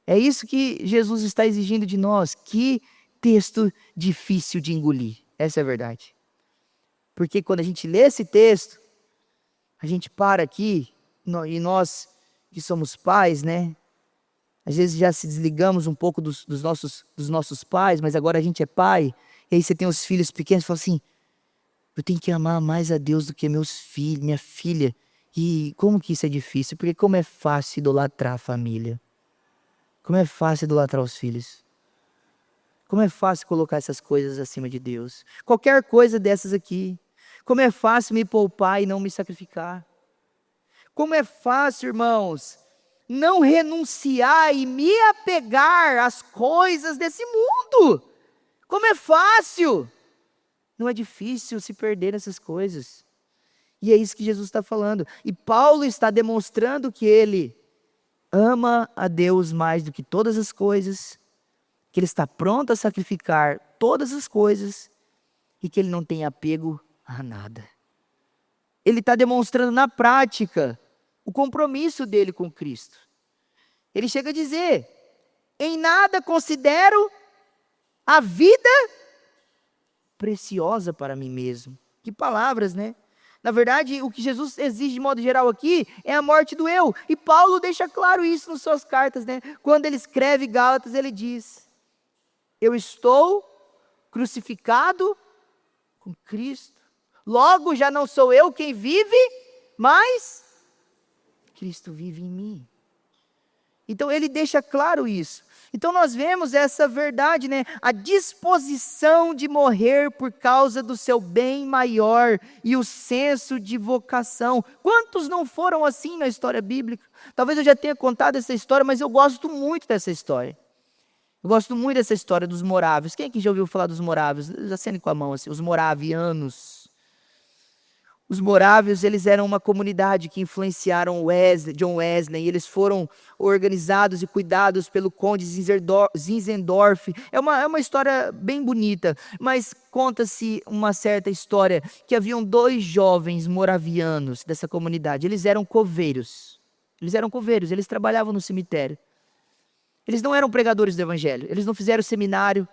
É isso que Jesus está exigindo de nós. Que texto difícil de engolir. Essa é a verdade. Porque quando a gente lê esse texto, a gente para aqui, e nós que somos pais, né? Às vezes já se desligamos um pouco dos nossos pais, mas agora a gente é pai. E aí você tem os filhos pequenos e fala assim: eu tenho que amar mais a Deus do que meus filhos, minha filha. E como que isso é difícil? Porque como é fácil idolatrar a família. Como é fácil idolatrar os filhos. Como é fácil colocar essas coisas acima de Deus. Qualquer coisa dessas aqui. Como é fácil me poupar e não me sacrificar. Como é fácil, irmãos, não renunciar e me apegar às coisas desse mundo. Como é fácil. Não é difícil se perder nessas coisas. E é isso que Jesus está falando. E Paulo está demonstrando que ele ama a Deus mais do que todas as coisas, que ele está pronto a sacrificar todas as coisas e que ele não tem apego a nada. Ele está demonstrando na prática o compromisso dele com Cristo. Ele chega a dizer: em nada considero a vida preciosa para mim mesmo. Que palavras, né? Na verdade, o que Jesus exige de modo geral aqui é a morte do eu. E Paulo deixa claro isso nas suas cartas, né? Quando ele escreve Gálatas, ele diz: eu estou crucificado com Cristo. Logo já não sou eu quem vive, mas Cristo vive em mim. Então ele deixa claro isso. Então nós vemos essa verdade, né? A disposição de morrer por causa do seu bem maior e o senso de vocação. Quantos não foram assim na história bíblica? Talvez eu já tenha contado essa história, mas eu gosto muito dessa história. Eu gosto muito dessa história dos morávios. Quem aqui já ouviu falar dos morávios? Acene com a mão assim, os moravianos. Os morávios, eles eram uma comunidade que influenciaram John Wesley, e eles foram organizados e cuidados pelo conde Zinzendorf. É uma história bem bonita, mas conta-se uma certa história que haviam 2 jovens moravianos dessa comunidade. Eles eram coveiros, eles trabalhavam no cemitério. Eles não eram pregadores do evangelho, eles não fizeram seminário,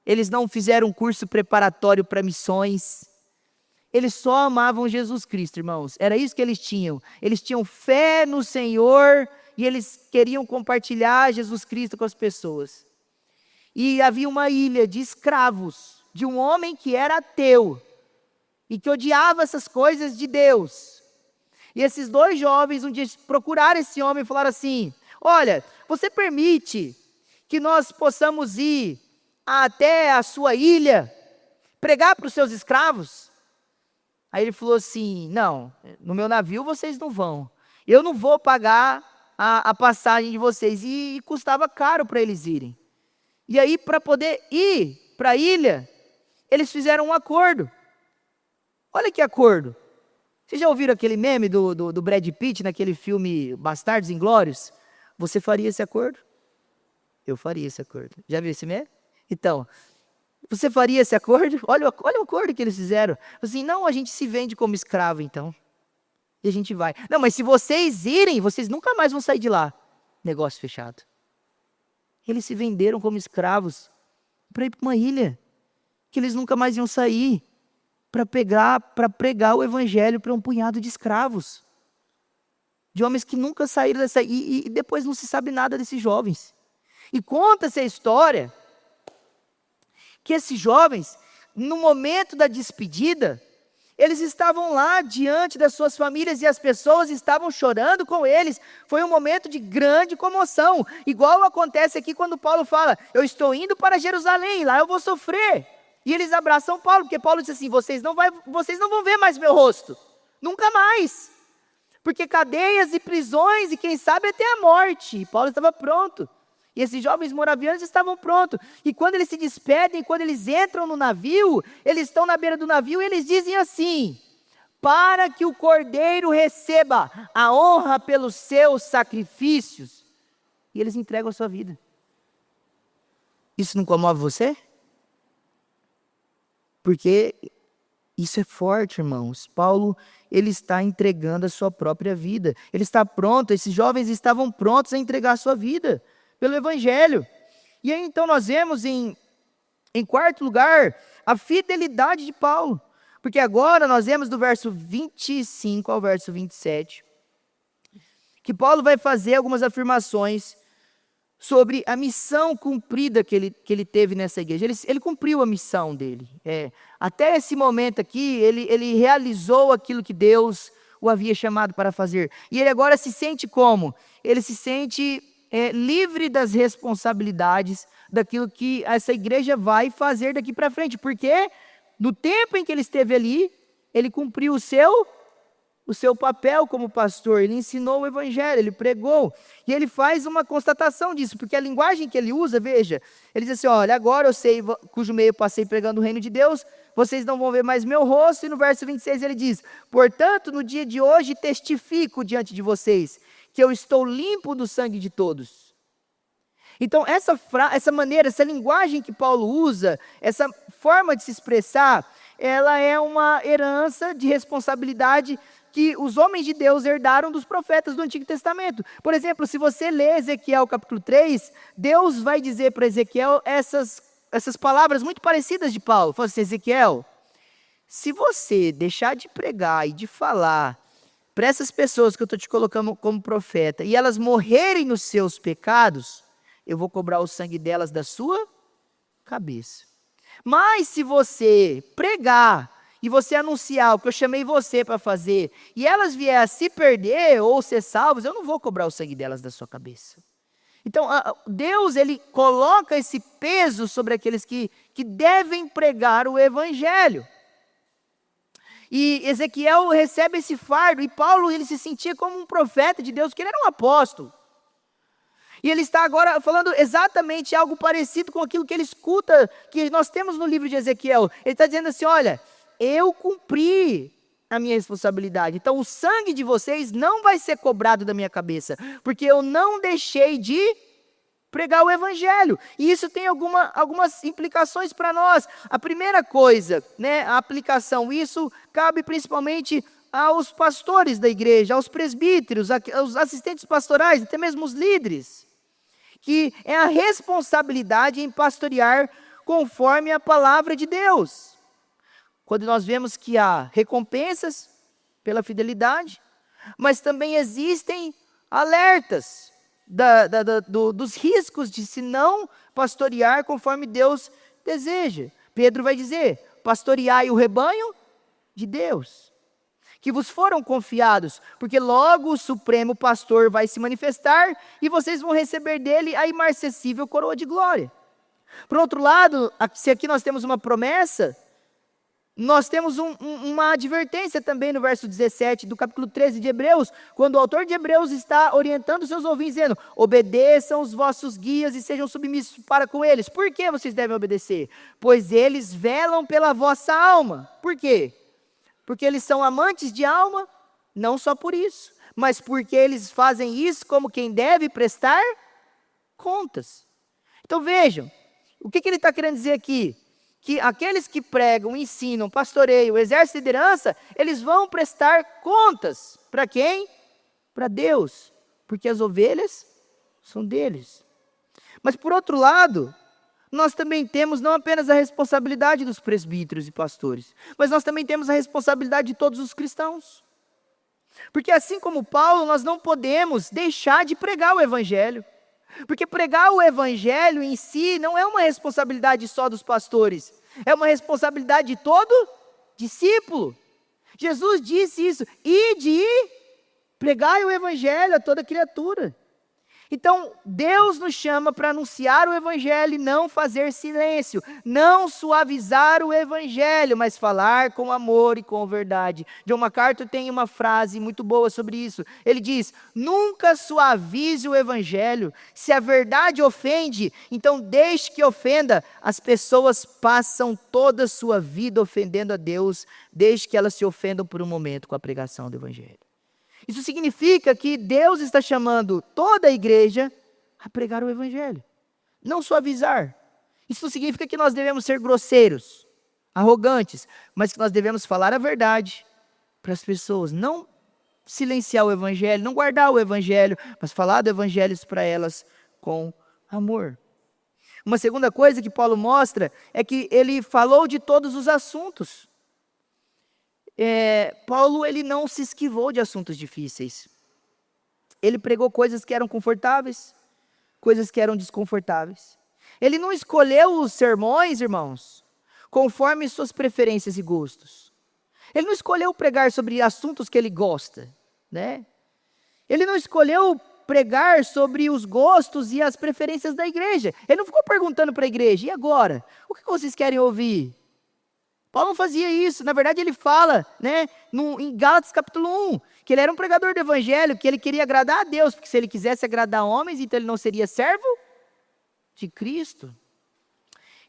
eles não fizeram um curso preparatório para missões. Eles só amavam Jesus Cristo, irmãos. Era isso que eles tinham. Eles tinham fé no Senhor e eles queriam compartilhar Jesus Cristo com as pessoas. E havia uma ilha de escravos, de um homem que era ateu e que odiava essas coisas de Deus. E esses 2 jovens um dia procuraram esse homem e falaram assim: olha, você permite que nós possamos ir até a sua ilha, pregar para os seus escravos? Aí ele falou assim: não, no meu navio vocês não vão. Eu não vou pagar a passagem de vocês. E custava caro para eles irem. E aí, para poder ir para a ilha, eles fizeram um acordo. Olha que acordo. Vocês já ouviram aquele meme do Brad Pitt, naquele filme Bastardos Inglórios? Você faria esse acordo? Eu faria esse acordo. Já viu esse meme? Então, você faria esse acordo? Olha o acordo que eles fizeram. Assim, não, a gente se vende como escravo, então. E a gente vai. Não, mas se vocês irem, vocês nunca mais vão sair de lá. Negócio fechado. Eles se venderam como escravos para ir para uma ilha que eles nunca mais iam sair, para pregar o evangelho para um punhado de escravos. De homens que nunca saíram dessa ilha. E depois não se sabe nada desses jovens. E conta-se a história que esses jovens, no momento da despedida, eles estavam lá diante das suas famílias e as pessoas estavam chorando com eles. Foi um momento de grande comoção, igual acontece aqui quando Paulo fala: eu estou indo para Jerusalém, lá eu vou sofrer. E eles abraçam Paulo, porque Paulo diz assim: vocês não vão ver mais meu rosto, nunca mais, porque cadeias e prisões e quem sabe até a morte. E Paulo estava pronto. E esses jovens moravianos estavam prontos. E quando eles se despedem, quando eles entram no navio, eles estão na beira do navio e eles dizem assim: para que o cordeiro receba a honra pelos seus sacrifícios. E eles entregam a sua vida. Isso não comove você? Porque isso é forte, irmãos. Paulo, ele está entregando a sua própria vida. Ele está pronto, esses jovens estavam prontos a entregar a sua vida pelo evangelho. E aí então nós vemos em quarto lugar a fidelidade de Paulo, porque agora nós vemos do verso 25 ao verso 27 que Paulo vai fazer algumas afirmações sobre a missão cumprida que ele teve nessa igreja. Ele cumpriu a missão dele. Até esse momento aqui, ele realizou aquilo que Deus o havia chamado para fazer. E ele agora se sente como? Ele se sente livre das responsabilidades daquilo que essa igreja vai fazer daqui para frente, porque no tempo em que ele esteve ali, ele cumpriu o seu papel como pastor, ele ensinou o evangelho, ele pregou, e ele faz uma constatação disso, porque a linguagem que ele usa, veja, ele diz assim: olha, agora eu sei cujo meio passei pregando o reino de Deus, vocês não vão ver mais meu rosto. E no verso 26 ele diz: portanto, no dia de hoje testifico diante de vocês que eu estou limpo do sangue de todos. Então essa maneira, essa linguagem que Paulo usa, essa forma de se expressar, ela é uma herança de responsabilidade que os homens de Deus herdaram dos profetas do Antigo Testamento. Por exemplo, se você lê Ezequiel capítulo 3, Deus vai dizer para Ezequiel essas palavras muito parecidas de Paulo. Fala assim: Ezequiel, se você deixar de pregar e de falar para essas pessoas que eu estou te colocando como profeta, e elas morrerem nos seus pecados, eu vou cobrar o sangue delas da sua cabeça. Mas se você pregar e você anunciar o que eu chamei você para fazer, e elas vierem a se perder ou ser salvas, eu não vou cobrar o sangue delas da sua cabeça. Então, Deus, ele coloca esse peso sobre aqueles que devem pregar o evangelho. E Ezequiel recebe esse fardo, e Paulo, ele se sentia como um profeta de Deus, porque ele era um apóstolo. E ele está agora falando exatamente algo parecido com aquilo que ele escuta, que nós temos no livro de Ezequiel. Ele está dizendo assim: olha, eu cumpri a minha responsabilidade, então o sangue de vocês não vai ser cobrado da minha cabeça, porque eu não deixei de pregar o evangelho. E isso tem algumas implicações para nós. A primeira coisa, né, a aplicação, isso cabe principalmente aos pastores da igreja, aos presbíteros, aos assistentes pastorais, até mesmo os líderes, que é a responsabilidade em pastorear conforme a palavra de Deus. Quando nós vemos que há recompensas pela fidelidade, mas também existem alertas dos riscos de se não pastorear conforme Deus deseja. Pedro vai dizer: pastoreai o rebanho de Deus, que vos foram confiados, porque logo o supremo pastor vai se manifestar e vocês vão receber dele a imarcessível coroa de glória. Por outro lado, se aqui nós temos uma promessa, nós temos uma advertência também no verso 17 do capítulo 13 de Hebreus, quando o autor de Hebreus está orientando seus ouvintes, dizendo: obedeçam os vossos guias e sejam submissos para com eles. Por que vocês devem obedecer? Pois eles velam pela vossa alma. Por quê? Porque eles são amantes de alma? Não só por isso, mas porque eles fazem isso como quem deve prestar contas. Então vejam, o que ele está querendo dizer aqui? Que aqueles que pregam, ensinam, pastoreiam, exercem liderança, eles vão prestar contas. Para quem? Para Deus, porque as ovelhas são deles. Mas por outro lado, nós também temos não apenas a responsabilidade dos presbíteros e pastores, mas nós também temos a responsabilidade de todos os cristãos. Porque assim como Paulo, nós não podemos deixar de pregar o evangelho. Porque pregar o evangelho em si não é uma responsabilidade só dos pastores, é uma responsabilidade de todo discípulo. Jesus disse isso: ide e pregai o evangelho a toda criatura. Então, Deus nos chama para anunciar o evangelho e não fazer silêncio, não suavizar o evangelho, mas falar com amor e com verdade. John MacArthur tem uma frase muito boa sobre isso. Ele diz: nunca suavize o evangelho. Se a verdade ofende, então deixe que ofenda. As pessoas passam toda a sua vida ofendendo a Deus, desde que elas se ofendam por um momento com a pregação do evangelho. Isso significa que Deus está chamando toda a igreja a pregar o evangelho, não suavizar. Isso não significa que nós devemos ser grosseiros, arrogantes, mas que nós devemos falar a verdade para as pessoas, não silenciar o evangelho, não guardar o evangelho, mas falar do evangelho para elas com amor. Uma segunda coisa que Paulo mostra é que ele falou de todos os assuntos. Paulo, ele não se esquivou de assuntos difíceis. Ele pregou coisas que eram confortáveis, coisas que eram desconfortáveis. Ele não escolheu os sermões, irmãos, conforme suas preferências e gostos. Ele não escolheu pregar sobre assuntos que ele gosta, né? Ele não escolheu pregar sobre os gostos e as preferências da igreja. Ele não ficou perguntando para a igreja: e agora? O que vocês querem ouvir? Paulo não fazia isso. Na verdade, ele fala, né, em Gálatas capítulo 1, que ele era um pregador do evangelho, que ele queria agradar a Deus, porque se ele quisesse agradar homens, então ele não seria servo de Cristo.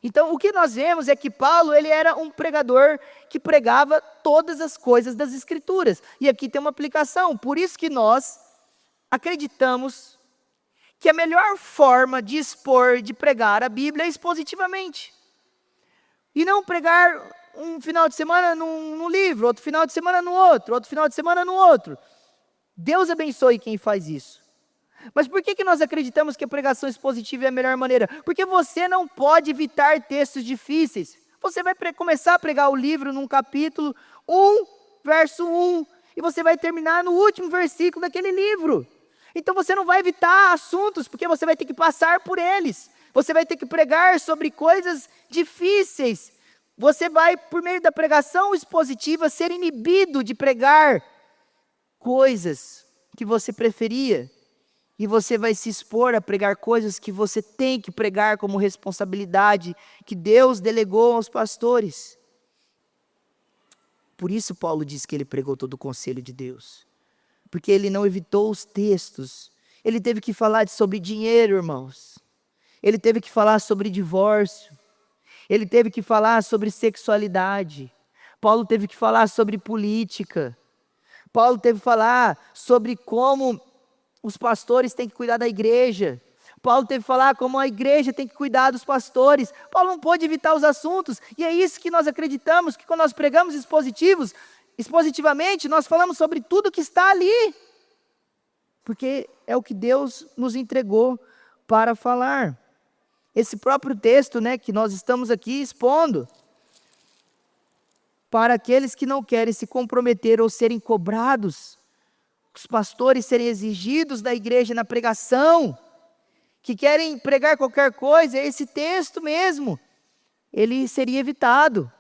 Então, o que nós vemos é que Paulo, ele era um pregador que pregava todas as coisas das Escrituras. E aqui tem uma aplicação. Por isso que nós acreditamos que a melhor forma de expor, de pregar a Bíblia é expositivamente. E não pregar um final de semana num livro, outro final de semana no outro, outro final de semana no outro. Deus abençoe quem faz isso. Mas por que nós acreditamos que a pregação expositiva é a melhor maneira? Porque você não pode evitar textos difíceis. Você vai começar a pregar o livro num capítulo 1, verso 1, e você vai terminar no último versículo daquele livro. Então você não vai evitar assuntos, porque você vai ter que passar por eles. Você vai ter que pregar sobre coisas difíceis. Você vai, por meio da pregação expositiva, ser inibido de pregar coisas que você preferia. E você vai se expor a pregar coisas que você tem que pregar como responsabilidade que Deus delegou aos pastores. Por isso Paulo diz que ele pregou todo o conselho de Deus. Porque ele não evitou os textos. Ele teve que falar sobre dinheiro, irmãos. Ele teve que falar sobre divórcio. Ele teve que falar sobre sexualidade. Paulo teve que falar sobre política. Paulo teve que falar sobre como os pastores têm que cuidar da igreja. Paulo teve que falar como a igreja tem que cuidar dos pastores. Paulo não pôde evitar os assuntos. E é isso que nós acreditamos, que quando nós pregamos expositivamente, nós falamos sobre tudo que está ali. Porque é o que Deus nos entregou para falar. Esse próprio texto, que nós estamos aqui expondo. Para aqueles que não querem se comprometer ou serem cobrados, os pastores serem exigidos da igreja na pregação, que querem pregar qualquer coisa, esse texto mesmo, ele seria evitado.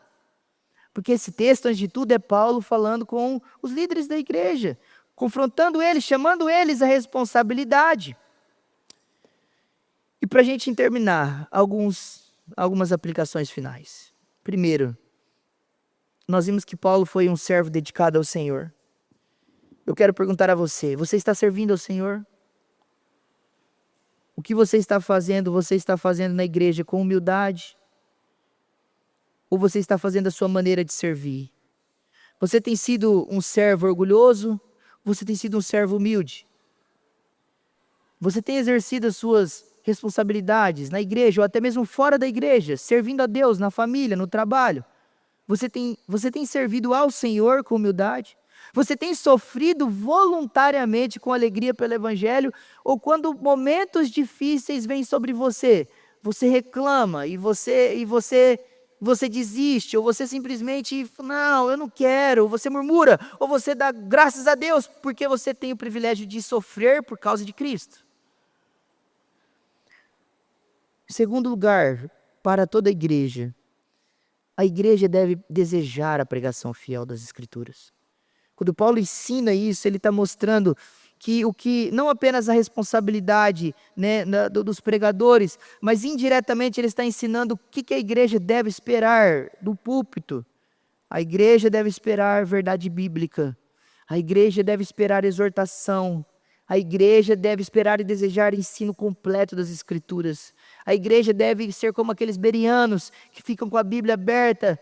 Porque esse texto, antes de tudo, é Paulo falando com os líderes da igreja, confrontando eles, chamando eles à responsabilidade. E para a gente terminar, algumas aplicações finais. Primeiro, nós vimos que Paulo foi um servo dedicado ao Senhor. Eu quero perguntar a você está servindo ao Senhor? O que você está fazendo na igreja com humildade? Ou você está fazendo a sua maneira de servir? Você tem sido um servo orgulhoso? Ou você tem sido um servo humilde? Você tem exercido as suas responsabilidades na igreja ou até mesmo fora da igreja, servindo a Deus na família, no trabalho? Você tem servido ao Senhor com humildade? Você tem sofrido voluntariamente com alegria pelo Evangelho? Ou quando momentos difíceis vêm sobre você, você reclama e você desiste, ou você simplesmente, não, eu não quero, ou você murmura, ou você dá graças a Deus porque você tem o privilégio de sofrer por causa de Cristo? Em segundo lugar, para toda a igreja deve desejar a pregação fiel das Escrituras. Quando Paulo ensina isso, ele está mostrando que não apenas a responsabilidade dos pregadores, mas indiretamente ele está ensinando o que a igreja deve esperar do púlpito. A igreja deve esperar verdade bíblica. A igreja deve esperar exortação. A igreja deve esperar e desejar ensino completo das Escrituras. A igreja deve ser como aqueles bereanos que ficam com a Bíblia aberta,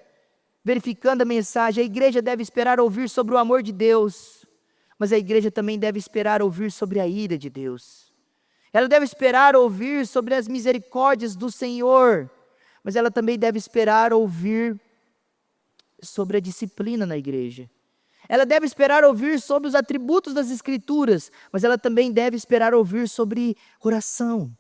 verificando a mensagem. A igreja deve esperar ouvir sobre o amor de Deus, mas a igreja também deve esperar ouvir sobre a ira de Deus. Ela deve esperar ouvir sobre as misericórdias do Senhor, mas ela também deve esperar ouvir sobre a disciplina na igreja. Ela deve esperar ouvir sobre os atributos das Escrituras, mas ela também deve esperar ouvir sobre oração.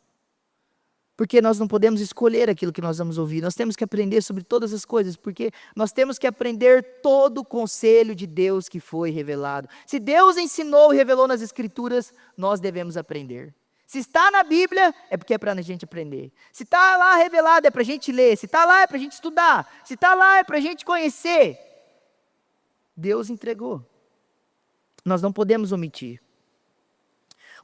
Porque nós não podemos escolher aquilo que nós vamos ouvir. Nós temos que aprender sobre todas as coisas, porque nós temos que aprender todo o conselho de Deus que foi revelado. Se Deus ensinou e revelou nas Escrituras, nós devemos aprender. Se está na Bíblia, é porque é para a gente aprender. Se está lá revelado, é para a gente ler. Se está lá, é para a gente estudar. Se está lá, é para a gente conhecer. Deus entregou. Nós não podemos omitir.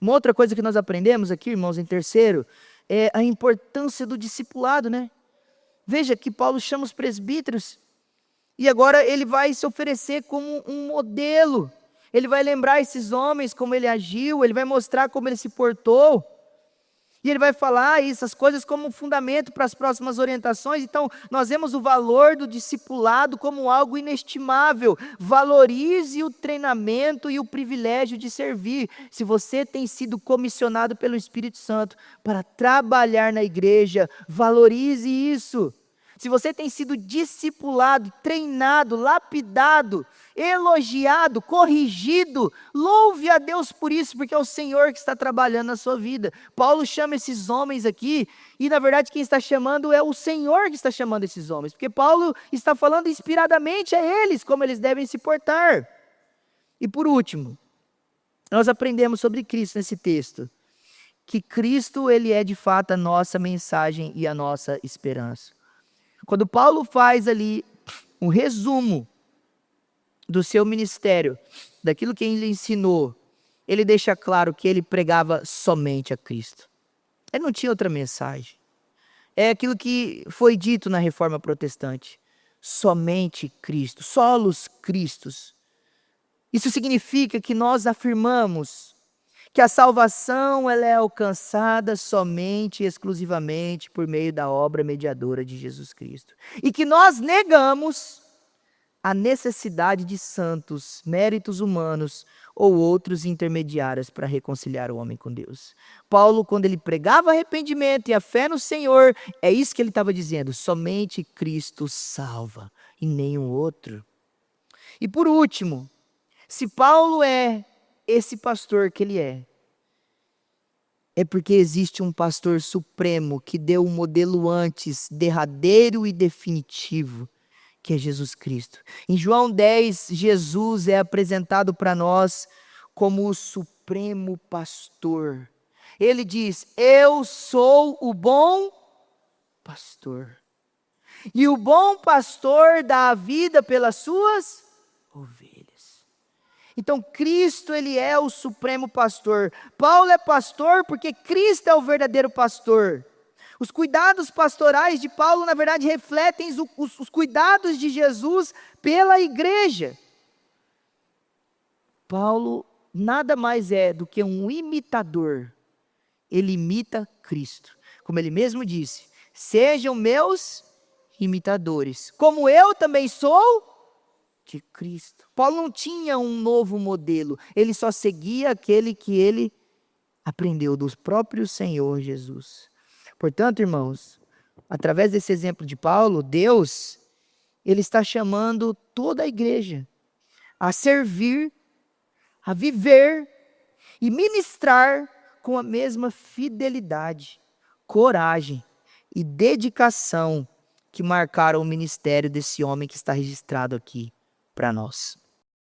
Uma outra coisa que nós aprendemos aqui, irmãos, em terceiro, é a importância do discipulado, Veja que Paulo chama os presbíteros e agora ele vai se oferecer como um modelo. Ele vai lembrar esses homens como ele agiu, ele vai mostrar como ele se portou. E ele vai falar essas coisas como um fundamento para as próximas orientações. Então, nós vemos o valor do discipulado como algo inestimável. Valorize o treinamento e o privilégio de servir. Se você tem sido comissionado pelo Espírito Santo para trabalhar na igreja, valorize isso. se você tem sido discipulado, treinado, lapidado, elogiado, corrigido, louve a Deus por isso, porque é o Senhor que está trabalhando na sua vida. Paulo chama esses homens aqui, e na verdade quem está chamando é o Senhor que está chamando esses homens, porque Paulo está falando inspiradamente a eles, como eles devem se portar. E por último, nós aprendemos sobre Cristo nesse texto, que Cristo, ele é de fato a nossa mensagem e a nossa esperança. Quando Paulo faz ali um resumo do seu ministério, daquilo que ele ensinou, ele deixa claro que ele pregava somente a Cristo. Ele não tinha outra mensagem. É aquilo que foi dito na Reforma Protestante. Somente Cristo, solos Cristos. Isso significa que nós afirmamos que a salvação ela é alcançada somente e exclusivamente por meio da obra mediadora de Jesus Cristo. E que nós negamos a necessidade de santos, méritos humanos ou outros intermediários para reconciliar o homem com Deus. Paulo, quando ele pregava arrependimento e a fé no Senhor, é isso que ele estava dizendo, somente Cristo salva e nenhum outro. E por último, se Paulo é esse pastor que ele é porque existe um pastor supremo que deu um modelo antes, derradeiro e definitivo, que é Jesus Cristo. Em João 10, Jesus é apresentado para nós como o supremo pastor. Ele diz: eu sou o bom pastor. E o bom pastor dá a vida pelas suas ovelhas. Então Cristo, ele é o supremo pastor. Paulo é pastor porque Cristo é o verdadeiro pastor. Os cuidados pastorais de Paulo, na verdade, refletem os cuidados de Jesus pela igreja. Paulo nada mais é do que um imitador. Ele imita Cristo. Como ele mesmo disse, sejam meus imitadores, como eu também sou de Cristo. Paulo não tinha um novo modelo, ele só seguia aquele que ele aprendeu do próprio Senhor Jesus. Portanto, irmãos, através desse exemplo de Paulo, Deus, ele está chamando toda a igreja a servir, a viver e ministrar com a mesma fidelidade, coragem e dedicação que marcaram o ministério desse homem que está registrado aqui para nós.